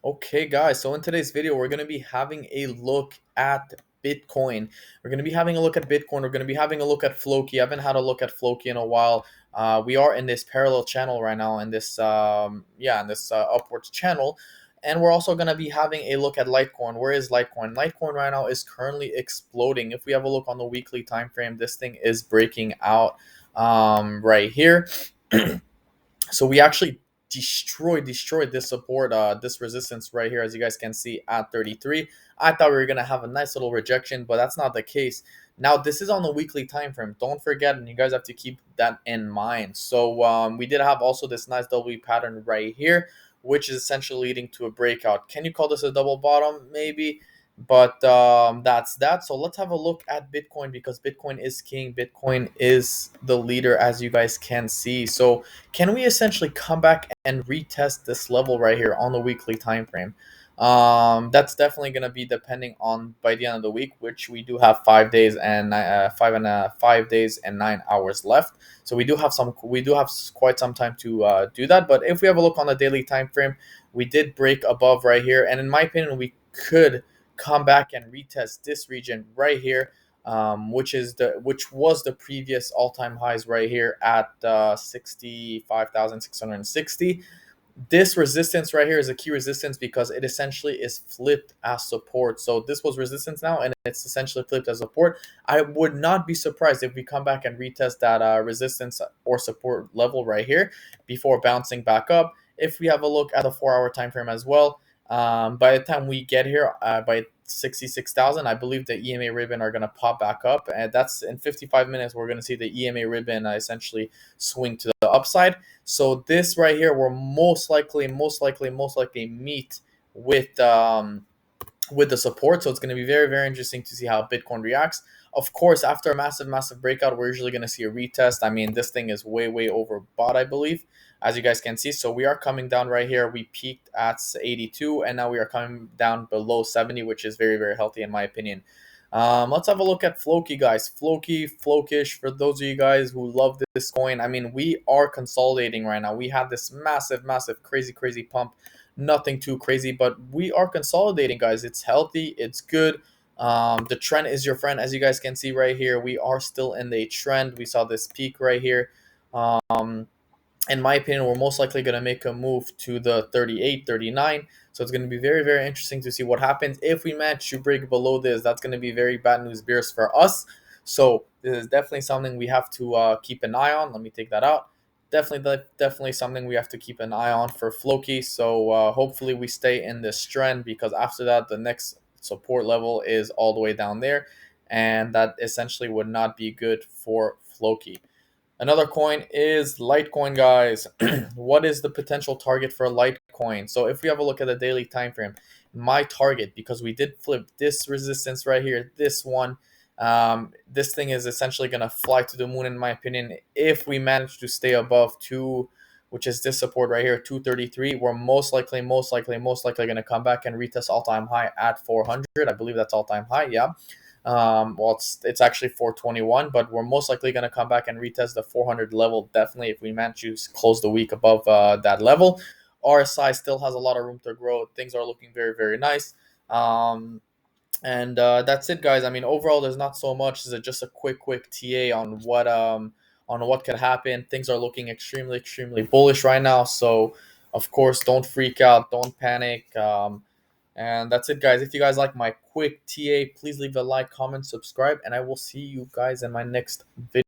Okay, guys, so in today's video, we're going to be having a look at Bitcoin. We're going to be having a look at Bitcoin. We're going to be having a look at Floki. I haven't had a look at Floki in a while. We are in this parallel channel right now, in this upwards channel, and we're also going to be having a look at Litecoin. Where is Litecoin? Litecoin right now is currently exploding. If we have a look on the weekly time frame, this thing is breaking out right here. So we actually destroyed this support, this resistance right here, as you guys can see at 33. I thought we were gonna have a nice little rejection, but that's not the case. Now this is on the weekly time frame, don't forget, and you guys have to keep that in mind. So we did have also this nice W pattern right here, which is essentially leading to a breakout. Can you call this a double bottom? Maybe, but that's that. So let's have a look at Bitcoin, because Bitcoin is king. Bitcoin is the leader, as you guys can see. So can we essentially come back and retest this level right here on the weekly time frame? That's definitely going to be depending on by the end of the week, which we do have 5 days and 5 days and 9 hours left. So we do have quite some time to do that. But if we have a look on the daily time frame, we did break above right here, and in my opinion, we could come back and retest this region right here, which was the previous all-time highs right here at 65,660. This resistance right here is a key resistance because it essentially is flipped as support. So this was resistance now, and it's essentially flipped as support. I would not be surprised if we come back and retest that resistance or support level right here before bouncing back up. If we have a look at the 4 hour time frame as well, by the time we get here, by 66,000, I believe the EMA ribbon are going to pop back up, and that's in 55 minutes. We're going to see the EMA ribbon essentially swing to the upside. So this right here will most likely meet with the support. So it's going to be very, very interesting to see how Bitcoin reacts. Of course, after a massive breakout, we're usually going to see a retest. I mean, this thing is way overbought, I believe, as you guys can see. So we are coming down right here. We peaked at 82, and now we are coming down below 70, which is very, very healthy in my opinion. Let's have a look at Floki, guys. Flokish, for those of you guys who love this coin. I mean, we are consolidating right now. We have this massive, crazy pump. Nothing too crazy, but we are consolidating, guys. It's healthy. It's good. The trend is your friend, as you guys can see right here. We are still in the trend. We saw this peak right here. Um, in my opinion, we're most likely going to make a move to the 38, 39. So it's going to be very, very interesting to see what happens. If we manage to break below this, that's going to be very bad news bears for us. So this is definitely something we have to keep an eye on. Let me take that out. Definitely something we have to keep an eye on for Floki. So hopefully we stay in this trend, because after that, the next support level is all the way down there. And that essentially would not be good for Floki. Another coin is Litecoin, guys. What is the potential target for Litecoin? So if we have a look at the daily time frame, my target, because we did flip this resistance right here, this one, this thing is essentially going to fly to the moon, in my opinion. If we manage to stay above 2, which is this support right here, 233, we're most likely going to come back and retest all-time high at 400. I believe that's all-time high, yeah. Well, it's actually 421, but we're most likely going to come back and retest the 400 level, definitely, if we manage to close the week above that level. RSI still has a lot of room to grow. Things are looking very, very nice. And that's it, guys. I mean, overall, there's not so much. This is just a quick TA on what could happen. Things are looking extremely bullish right now. So, of course, don't freak out, don't panic. And that's it, guys. If you guys like my quick TA, please leave a like, comment, subscribe, and I will see you guys in my next video.